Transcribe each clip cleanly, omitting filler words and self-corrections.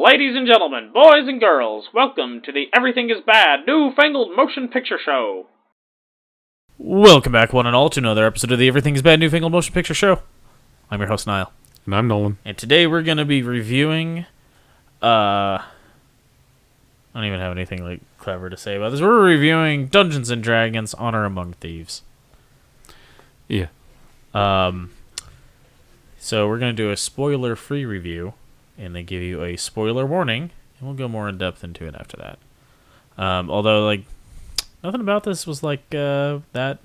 Ladies and gentlemen, boys and girls, welcome to the Everything is Bad New Fangled Motion Picture Show. Welcome back, one and all, to another episode of the Everything is Bad New Fangled Motion Picture Show. I'm your host, Niall. And I'm Nolan. And today we're going to be reviewing, I don't even have anything clever to say about this. We're reviewing Dungeons & Dragons: Honor Among Thieves. Yeah. So we're going to do a spoiler-free review, and they give you a spoiler warning, and we'll go more in depth into it after that. Although, nothing about this was that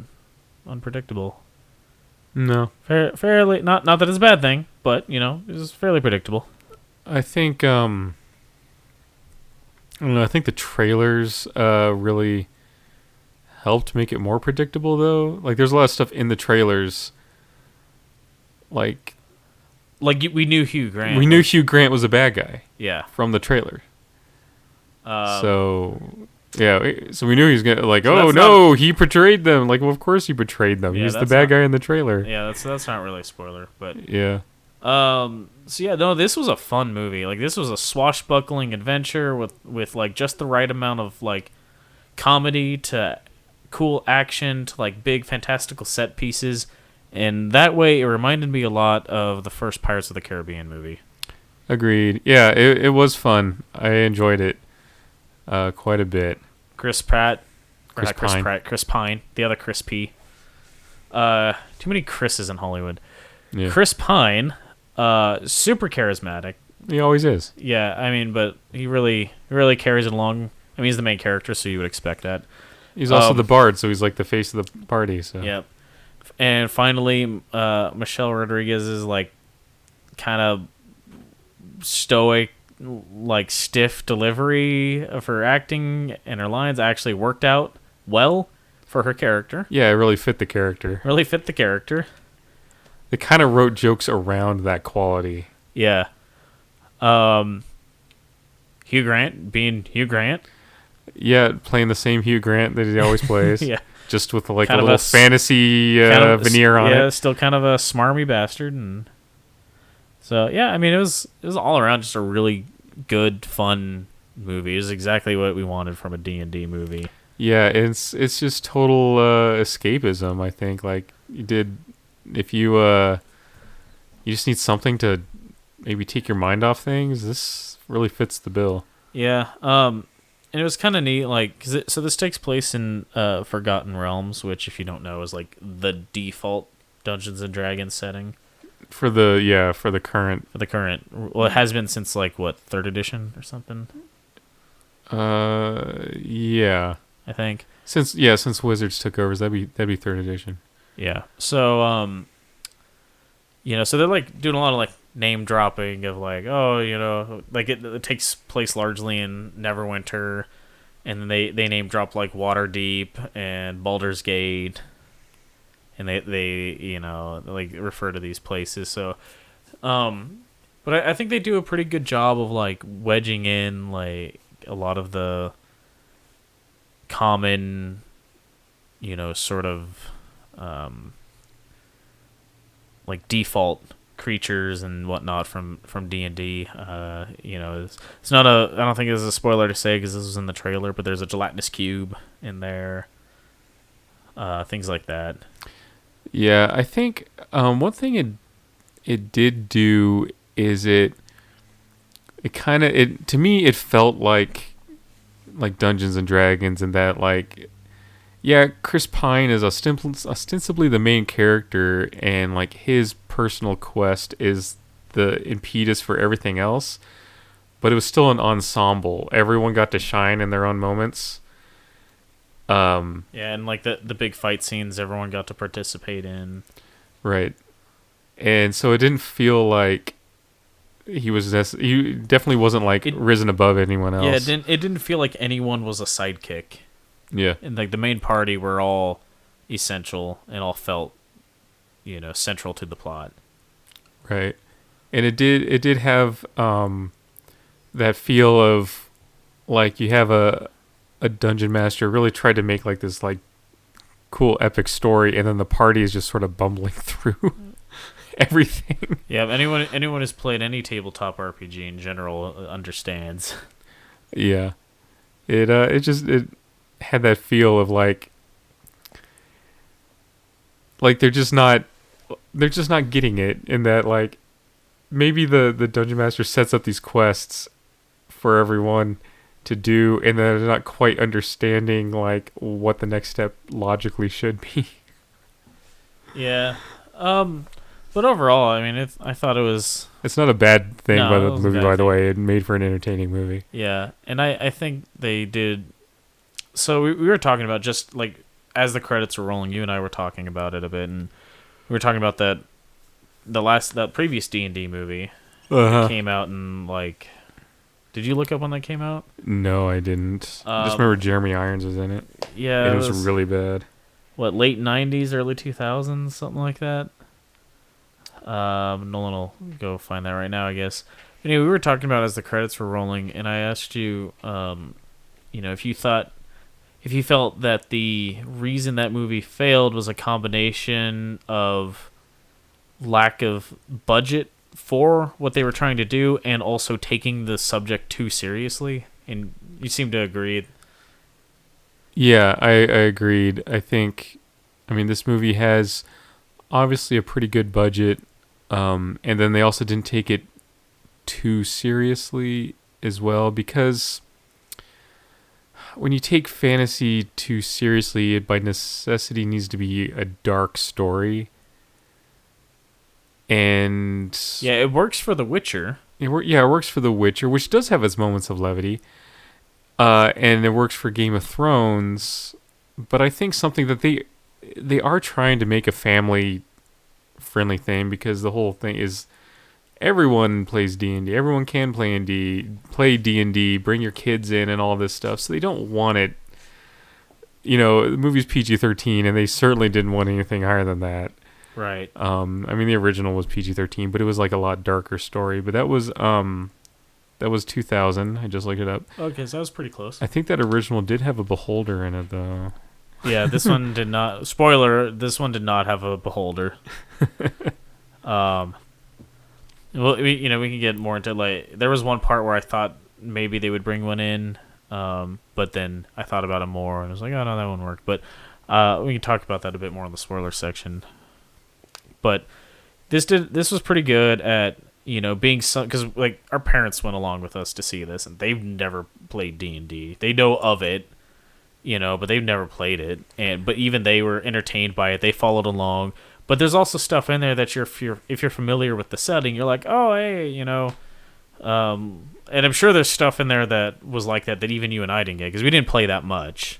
unpredictable. No. Fairly, not that it's a bad thing, but it was fairly predictable. I think I don't know, I think the trailers really helped make it more predictable though. There's a lot of stuff in the trailers we knew Hugh Grant. We knew Hugh Grant was a bad guy. Yeah. From the trailer. So we knew he was gonna he betrayed them. Well, of course he betrayed them. Yeah, He's the bad guy in the trailer. Yeah, that's not really a spoiler, but yeah. This was a fun movie. This was a swashbuckling adventure with just the right amount of comedy to cool action to big fantastical set pieces, and that way it reminded me a lot of the first Pirates of the Caribbean movie. Agreed. Yeah, it was fun. I enjoyed it quite a bit. Chris Pine, the other Chris P. Too many Chris's in Hollywood. Yeah. Chris Pine, super charismatic. He always is. Yeah, but he really carries it along. He's the main character, so you would expect that. He's also the bard, so he's the face of the party. So. Yep. And finally, Michelle Rodriguez is kind of stoic, stiff delivery of her acting, and her lines actually worked out well for her character. Yeah, it really fit the character. They kind of wrote jokes around that quality. Yeah. Hugh Grant being Hugh Grant. Yeah, playing the same Hugh Grant that he always plays. Yeah. Just with a little fantasy veneer on it. Yeah, still kind of a smarmy bastard. And so, yeah, it was all around just a really good, fun movie. It was exactly what we wanted from a D&D movie. Yeah, it's just total escapism, I think. If you just need something to maybe take your mind off things, this really fits the bill. Yeah, and it was kind of neat, so this takes place in Forgotten Realms, which, if you don't know, is the default Dungeons and Dragons setting. For the current. Well, it has been since third edition or something. Yeah. I think. Since Wizards took over, that'd be third edition. Yeah. So so they're doing a lot of name dropping of it takes place largely in Neverwinter, and then they name drop Waterdeep and Baldur's Gate, and they refer to these places. So but I think they do a pretty good job of wedging in a lot of the common sort of default creatures and whatnot from D&D. It's not I don't think this is a spoiler to say because this was in the trailer, but there's a gelatinous cube in there, things like that. Yeah, I think one thing it did do is to me it felt like Dungeons and Dragons, and that Chris Pine is ostensibly the main character, and his personal quest is the impetus for everything else, but it was still an ensemble. Everyone got to shine in their own moments. And the big fight scenes everyone got to participate in. Right. And so it didn't feel like he definitely wasn't risen above anyone else. Yeah, it didn't feel like anyone was a sidekick. Yeah. And the main party were all essential and all felt, central to the plot. Right. And it did have that feel of you have a dungeon master really tried to make this cool epic story, and then the party is just sort of bumbling through. everything. Yeah, anyone who's played any tabletop RPG in general understands. Yeah. It had that feel of like they're just not getting it, in that like maybe the dungeon master sets up these quests for everyone to do, and they're not quite understanding like what the next step logically should be. Yeah. But overall, I mean, I thought it was. It's not a bad thing No, by it the wasn't a movie, bad by the thing. way. It made for an entertaining movie. Yeah, and I think they did. So we were talking about, just like as the credits were rolling, you and I were talking about it a bit, and we were talking about that previous D&D movie that came out in like. Did you look up when that came out? No, I didn't. I just remember Jeremy Irons was in it. Yeah, And it was really bad. What, late 90s, early 2000s, something like that. Nolan will go find that right now, I guess. Anyway, we were talking about as the credits were rolling, and I asked you, if you felt that the reason that movie failed was a combination of lack of budget for what they were trying to do, and also taking the subject too seriously. And you seem to agree. Yeah, I agreed. I mean, this movie has obviously a pretty good budget, and then they also didn't take it too seriously as well, because when you take fantasy too seriously, it by necessity needs to be a dark story. And Yeah, it works for The Witcher. it works for The Witcher, which does have its moments of levity. And it works for Game of Thrones, but I think something that they are trying to make a family friendly thing, because the whole thing is everyone plays D&D. Everyone can play D&D, bring your kids in and all this stuff. So they don't want it. The movie's PG-13, and they certainly didn't want anything higher than that. Right. I mean, the original was PG-13, but it was like a lot darker story. But that was 2000. I just looked it up. Okay, so that was pretty close. I think that original did have a beholder in it, though. Yeah, this one did not. Spoiler: this one did not have a beholder. Well, we can get more into like. There was one part where I thought maybe they would bring one in, but then I thought about it more and I was like, oh no, that won't work. But we can talk about that a bit more in the spoiler section. But this was pretty good at being some, because like our parents went along with us to see this, and they've never played D&D. They know of it, but they've never played it. But even they were entertained by it. They followed along. But there's also stuff in there that if you're familiar with the setting, you're like, oh hey, and I'm sure there's stuff in there that was like that even you and I didn't get, because we didn't play that much.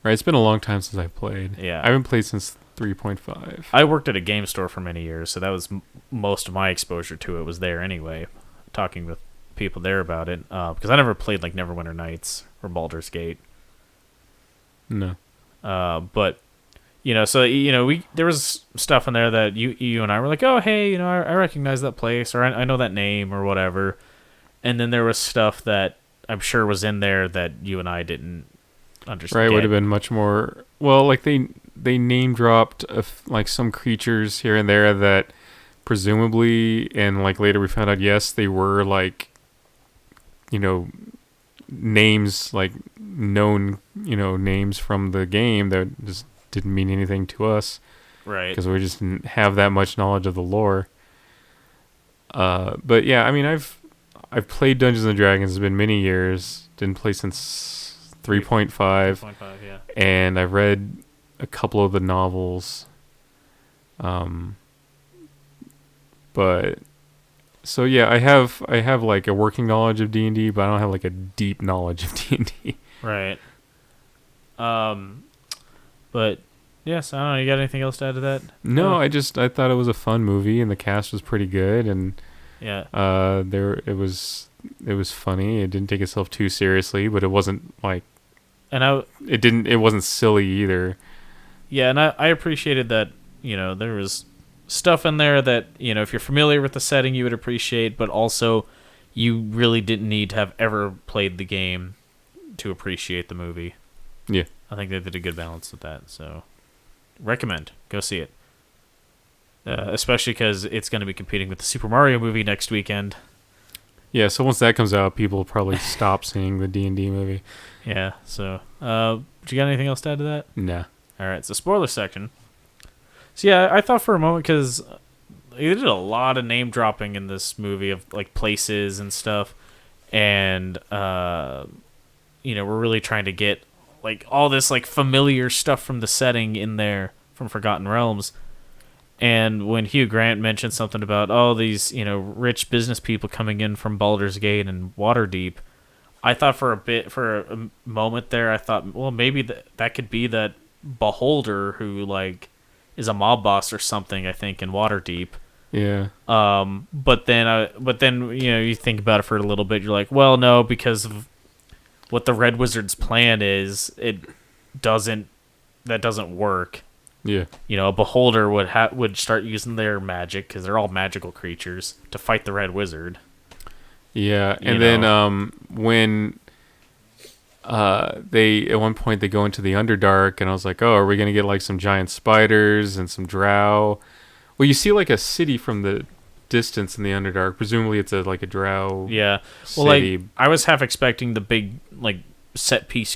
Right, it's been a long time since I played. Yeah, I haven't played since 3.5. I worked at a game store for many years, so that was most of my exposure to it was there anyway, talking with people there about it, because I never played like Neverwinter Nights or Baldur's Gate. No. But so there was stuff in there that you and I were like, oh hey, I recognize that place, or I know that name or whatever. And then there was stuff that I'm sure was in there that you and I didn't understand. Right, would have been much more. Well, like they name dropped like some creatures here and there that presumably, and like later we found out, yes, they were like, names, like known, names from the game that just didn't mean anything to us. Right. Because we just didn't have that much knowledge of the lore. But yeah, I mean, I've played Dungeons and Dragons. It's been many years. Didn't play since 3.5. 3.5, yeah. And I've read a couple of the novels. But so yeah, I have like a working knowledge of D&D, but I don't have like a deep knowledge of D&D. Right. But yes, I don't know. You got anything else to add to that? No, I thought it was a fun movie, and the cast was pretty good, and yeah, it was funny. It didn't take itself too seriously, but it wasn't like, it wasn't silly either. Yeah, and I appreciated that. There was stuff in there that if you're familiar with the setting, you would appreciate, but also you really didn't need to have ever played the game to appreciate the movie. Yeah. I think they did a good balance with that, so recommend. Go see it. especially because it's going to be competing with the Super Mario movie next weekend. Yeah, so once that comes out, people will probably stop seeing the D&D movie. Yeah, so, do you got anything else to add to that? Nah. All right, so spoiler section. So yeah, I thought for a moment, because they did a lot of name dropping in this movie of like places and stuff, and we're really trying to get like all this like familiar stuff from the setting in there from Forgotten Realms. And when Hugh Grant mentioned something about all these rich business people coming in from Baldur's Gate and Waterdeep, I thought for a moment there, I thought, well, maybe that could be that Beholder who like is a mob boss or something. I think in Waterdeep. Yeah. But then you think about it for a little bit. You're like, well, no, because of what the Red Wizard's plan is, that doesn't work. Yeah. A Beholder would start using their magic, because they're all magical creatures, to fight the Red Wizard. Yeah, and then when they at one point they go into the Underdark, and I was like, oh, are we gonna get like some giant spiders and some drow? Well, you see like a city from the distance in the Underdark. Presumably, it's like a drow. Yeah. Well, city. like I was half expecting the big like set piece,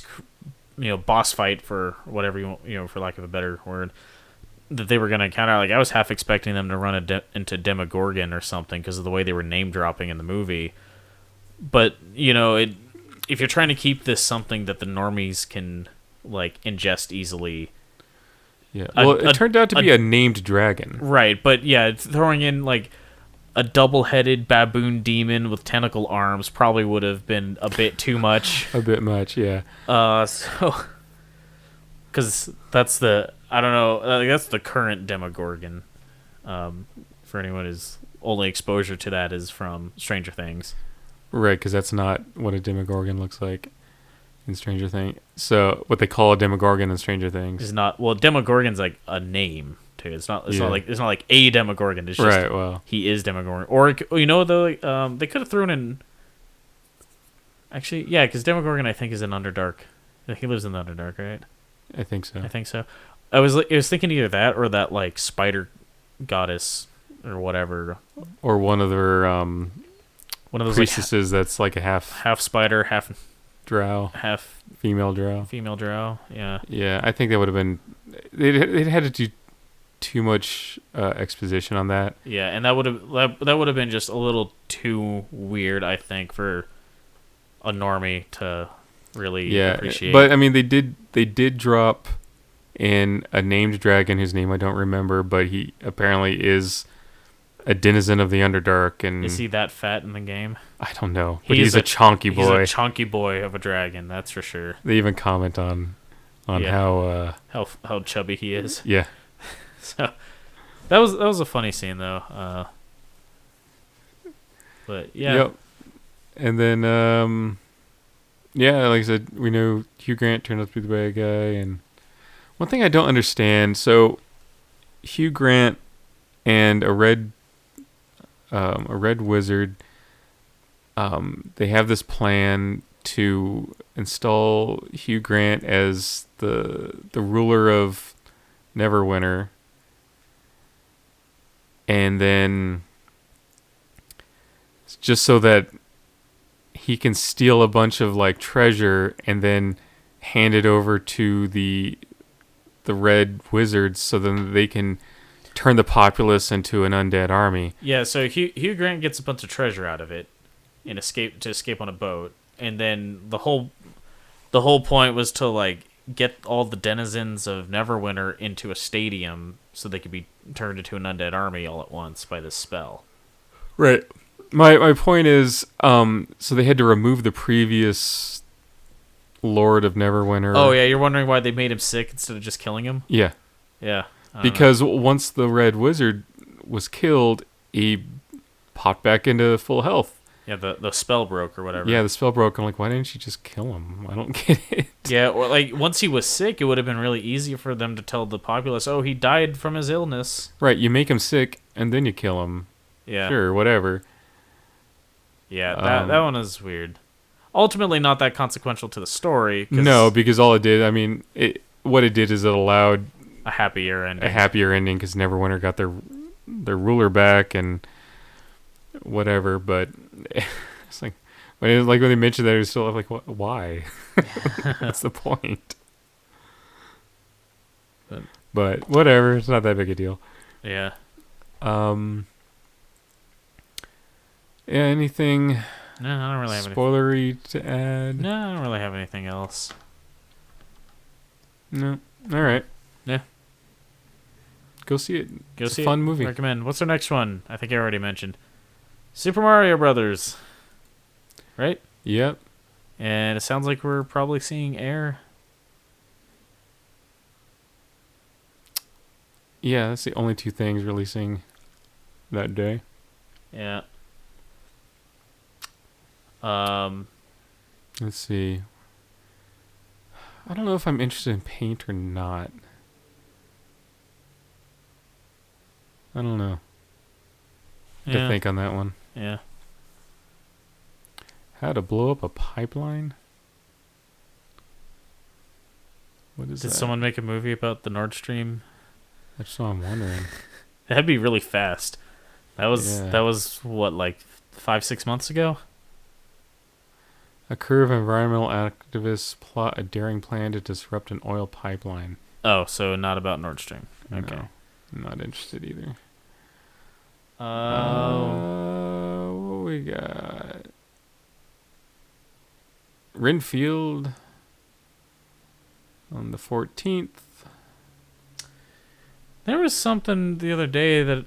boss fight, for whatever you want, for lack of a better word, that they were gonna encounter. Like I was half expecting them to run into Demogorgon or something because of the way they were name dropping in the movie. But if you're trying to keep this something that the normies can like ingest easily. Yeah. Well, it turned out to be a named dragon. Right, but yeah, throwing in like a double-headed baboon demon with tentacle arms probably would have been a bit too much. A bit much, yeah. So because that's I don't know, that's the current Demogorgon. For anyone who's only exposure to that is from Stranger Things. Right, because that's not what a Demogorgon looks like in Stranger Things. So what they call a Demogorgon in Stranger Things is not. Well, Demogorgon's like a name too. It's not like a Demogorgon. It's just right. Well, he is Demogorgon. Or they could have thrown in. Actually, yeah, because Demogorgon I think is in Underdark. He lives in the Underdark, right? I think so. I was thinking either that or that like spider goddess or whatever, or one of their one of those priestesses that's like a half spider, half drow, half female drow. Yeah. Yeah, I think that would have been. They had to do too much exposition on that. Yeah, and that would have been just a little too weird, I think, for a normie to really appreciate. But I mean, they did drop in a named dragon whose name I don't remember, but he apparently is a denizen of the Underdark. And is he that fat in the game? I don't know, but he's a chonky boy. He's a chonky boy of a dragon, that's for sure. They even comment on how chubby he is. Yeah. So that was a funny scene though. But yeah. Yep. And then like I said, we know Hugh Grant turned out to be the bad guy, and one thing I don't understand, so Hugh Grant and a red wizard, they have this plan to install Hugh Grant as the ruler of Neverwinter, and then just so that he can steal a bunch of like treasure and then hand it over to the red wizards, so then they can turn the populace into an undead army. Yeah, so Hugh Grant gets a bunch of treasure out of it and escape on a boat, and then the whole point was to like get all the denizens of Neverwinter into a stadium so they could be turned into an undead army all at once by this spell. Right. My point is, so they had to remove the previous Lord of Neverwinter. Oh yeah, you're wondering why they made him sick instead of just killing him? Yeah. Yeah. Because once the Red Wizard was killed, he popped back into full health. Yeah, the spell broke or whatever. Yeah, the spell broke. I'm like, why didn't you just kill him? I don't get it. Yeah, or like once he was sick, it would have been really easy for them to tell the populace, oh, he died from his illness. Right, you make him sick and then you kill him. Yeah. Sure, whatever. Yeah, that one is weird. Ultimately, not that consequential to the story. No, because all it did, I mean, what it did is it allowed a happier ending. Because Neverwinter got their their ruler back and whatever. But it's like when they mentioned that, it was still like, why? What's the point? But whatever, it's not that big a deal. Yeah. Yeah, anything No, I don't really have spoilery to add? No, I don't really have anything else. No. All right. Yeah. Go see it. It's See a fun it. movie. Recommend. What's our next one? I think I already mentioned. Super Mario Brothers. Right? Yep. And it sounds like we're probably seeing Air. Yeah, that's the only two things releasing that day. Yeah. Let's see. I don't know if I'm interested in Paint or not. I don't know. To think on that one. Yeah. How to blow up a pipeline? What is Did that? someone make a movie about the Nord Stream? That's what I'm wondering. That'd be really fast. That was what, like 5-6 months ago? A crew of environmental activists plot a daring plan to disrupt an oil pipeline. Oh, so not about Nord Stream. Okay. No, I'm not interested either. What we got? Renfield on the 14th. There was something the other day that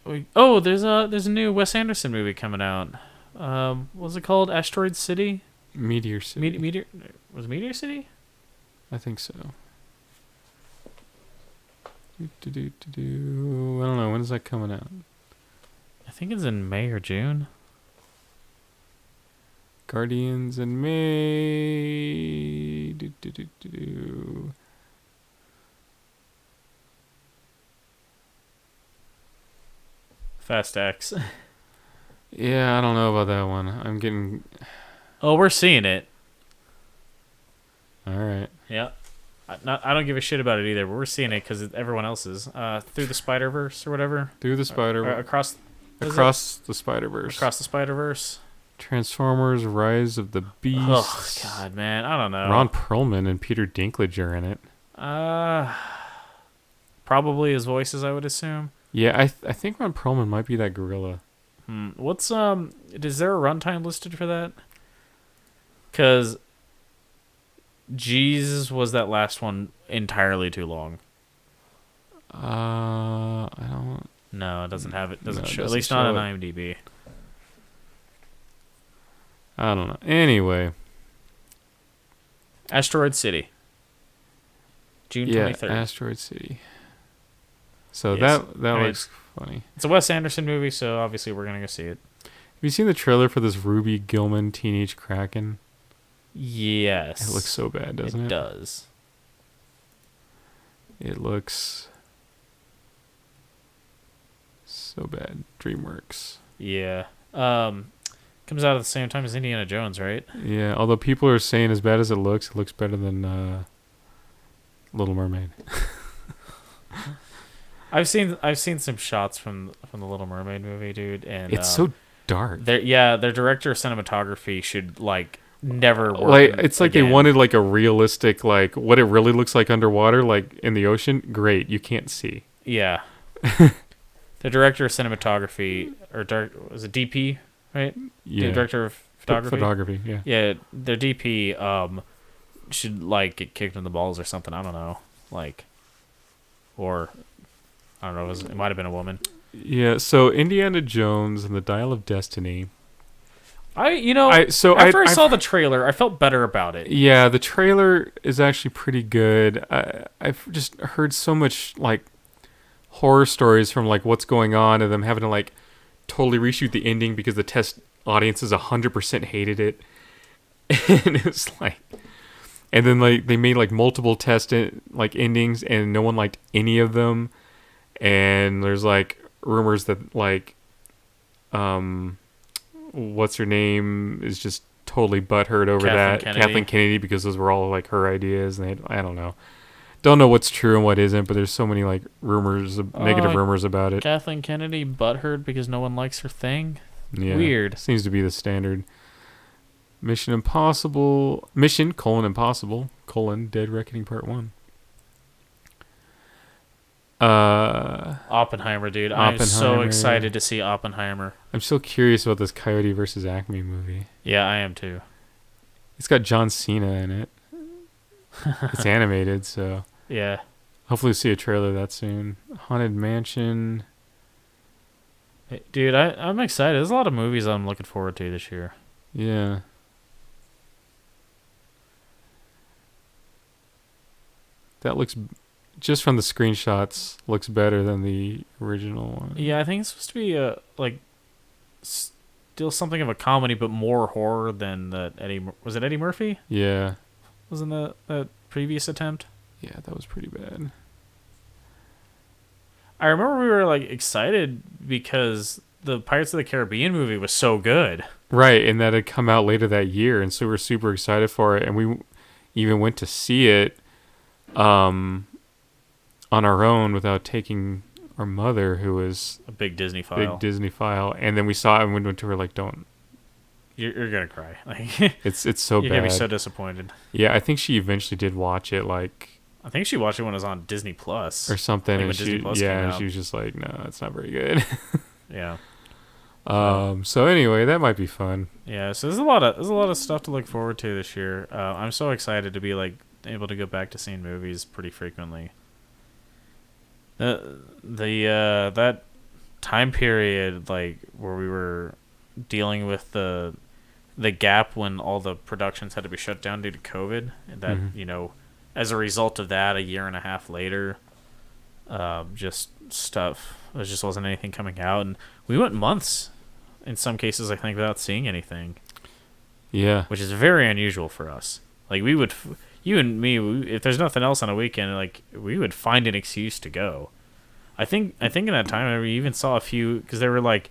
there's a new Wes Anderson movie coming out. What was it called? Asteroid City? Meteor City. Meteor was it Meteor City? I think so. I don't know. When is that coming out? I think it's in May or June. Guardians in May. Fast X. Yeah, I don't know about that one. I'm getting... Oh, we're seeing it. All right. Yeah. I don't give a shit about it either, but we're seeing it because everyone else is. Through the Spider-Verse or whatever. Through the Spider-Verse. Across the Spider-Verse. Across the Spider-Verse. Transformers: Rise of the Beast. Oh God, man, I don't know. Ron Perlman and Peter Dinklage are in it. Probably his voices, I would assume. Yeah, I think Ron Perlman might be that gorilla. What's is there a runtime listed for that? Because Jesus was that last one entirely too long. I don't. No, it doesn't have it. Doesn't No, it show. doesn't At least not show on it. IMDb. I don't know. Anyway. Asteroid City. June 23rd. Yeah, Asteroid City. So Yes. that looks funny. It's a Wes Anderson movie, so obviously we're gonna go see it. Have you seen the trailer for this Ruby Gillman Teenage Kraken? Yes. It looks so bad, doesn't it? It does. It looks so bad. DreamWorks. Yeah. Comes out at the same time as Indiana Jones, right? Yeah, although people are saying as bad as it looks better than Little Mermaid. I've seen some shots from the Little Mermaid movie, dude, and It's so dark. their director of cinematography should never work. Like it's like again. they wanted like a realistic like what it really looks like underwater, like in the ocean. Great, you can't see. Yeah. The director of cinematography was it DP, right? Yeah. The director of photography. Photography, yeah. Yeah, their DP should get kicked in the balls or something. I don't know, or I don't know. It might have been a woman. Yeah. So Indiana Jones and the Dial of Destiny. After I saw the trailer, I felt better about it. Yeah, the trailer is actually pretty good. I've just heard so much horror stories from what's going on and them having to totally reshoot the ending because the test audiences 100% hated it. And it was and then they made multiple test endings and no one liked any of them. And there's rumors that what's her name is just totally butthurt over Kathleen that. Kennedy. Kathleen Kennedy, because those were all her ideas, and I don't know. don't know what's true and what isn't, but there's so many like rumors, negative rumors about it. Kathleen Kennedy butthurt because no one likes her thing. Yeah, Weird. Seems to be the standard. Mission: Impossible, Dead Reckoning Part 1. Oppenheimer, dude. I'm so Oppenheimer. excited to see Oppenheimer. I'm so curious about this Coyote versus Acme movie. Yeah, I am too. It's got John Cena in it. It's animated, so Yeah. hopefully we'll see a trailer of that soon. Haunted Mansion. Hey, dude, I'm excited. There's a lot of movies I'm looking forward to this year. Yeah. That looks, just from the screenshots, looks better than the original one. Yeah, I think it's supposed to be still something of a comedy, but more horror than that was it Eddie Murphy? Yeah. Wasn't that previous attempt? Yeah, that was pretty bad. I remember we were like excited because the Pirates of the Caribbean movie was so good. Right, and that had come out later that year, and so we were super excited for it, and we even went to see it on our own without taking our mother, who was A big Disney file. And then we saw it and we went to her like, don't. You're gonna cry. Like, It's so you're bad. gonna be so disappointed. Yeah, I think she eventually did watch it, like, I think she watched it when it was on Disney Plus or something, Like when and Disney she Plus came and out. she was just like, no, it's not very good. Yeah. So anyway, that might be fun. Yeah, so there's a lot of stuff to look forward to this year. I'm so excited to be like able to go back to seeing movies pretty frequently. That time period, like where we were dealing with the gap when all the productions had to be shut down due to COVID, and that as a result of that, a year and a half later, just stuff. There just wasn't anything coming out, and we went months, in some cases, I think, without seeing anything. Yeah. Which is very unusual for us. Like we would, you and me, if there's nothing else on a weekend, like we would find an excuse to go. I think in that time we even saw a few because there were like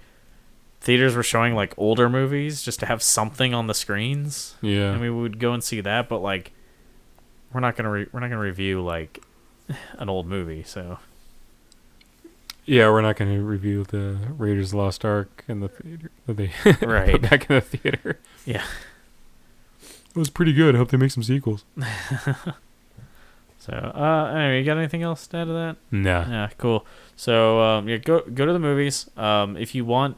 theaters were showing like older movies just to have something on the screens. Yeah. And we would go and see that, but like we're not gonna review like an old movie, so. Yeah, we're not going to review the Raiders of the Lost Ark in the theater that they Right. put back in the theater. Yeah. It was pretty good. I hope they make some sequels. So, anyway, you got anything else to add to that? Nah. Yeah, cool. So, go to the movies. If you want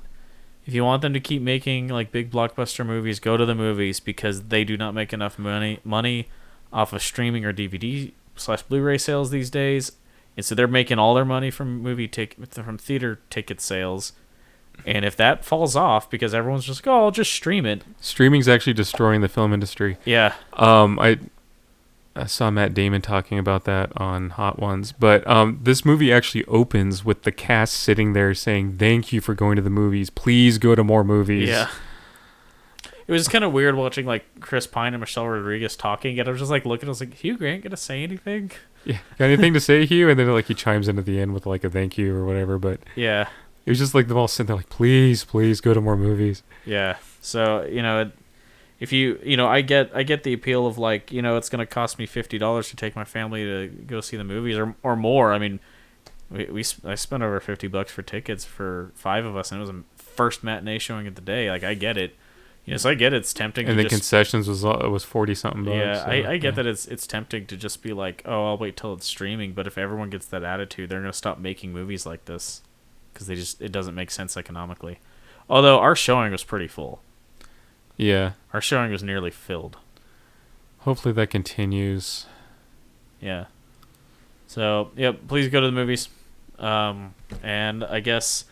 them to keep making like big blockbuster movies, go to the movies because they do not make enough money off of streaming or DVD/Blu-ray sales these days. And so they're making all their money from from theater ticket sales. And if that falls off because everyone's just like, oh, I'll just stream it. Streaming's actually destroying the film industry. Yeah. I saw Matt Damon talking about that on Hot Ones, but this movie actually opens with the cast sitting there saying, "Thank you for going to the movies. Please go to more movies." Yeah. It was kind of weird watching like Chris Pine and Michelle Rodriguez talking, and I was just like looking. I was like, Hugh Grant gonna say anything? Yeah. Got anything to say, Hugh? And then like he chimes in at the end with like a thank you or whatever. But Yeah. it was just like them all sitting there like, "Please, please go to more movies." Yeah. So if I get the appeal of like it's gonna cost me $50 to take my family to go see the movies or more. I mean, I spent over $50 for tickets for 5 of us, and it was a first matinee showing of the day. Like I get it, so I get it's tempting. And to the concessions was 40-something bucks. Yeah, so, I get that it's tempting to just be like, oh, I'll wait till it's streaming. But if everyone gets that attitude, they're gonna stop making movies like this because it doesn't make sense economically. Although our showing was pretty full. Yeah. Our showing was nearly filled. Hopefully that continues. Yeah. So, please go to the movies. And I guess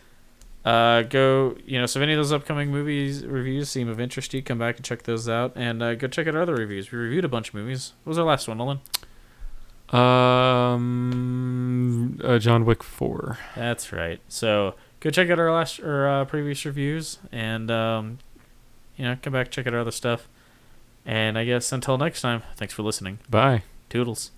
go, so if any of those upcoming movies reviews seem of interest to you, come back and check those out. And go check out our other reviews. We reviewed a bunch of movies. What was our last one, Nolan? John Wick 4. That's right. So go check out our previous reviews and come back, check out our other stuff. And I guess until next time, thanks for listening. Bye. Toodles.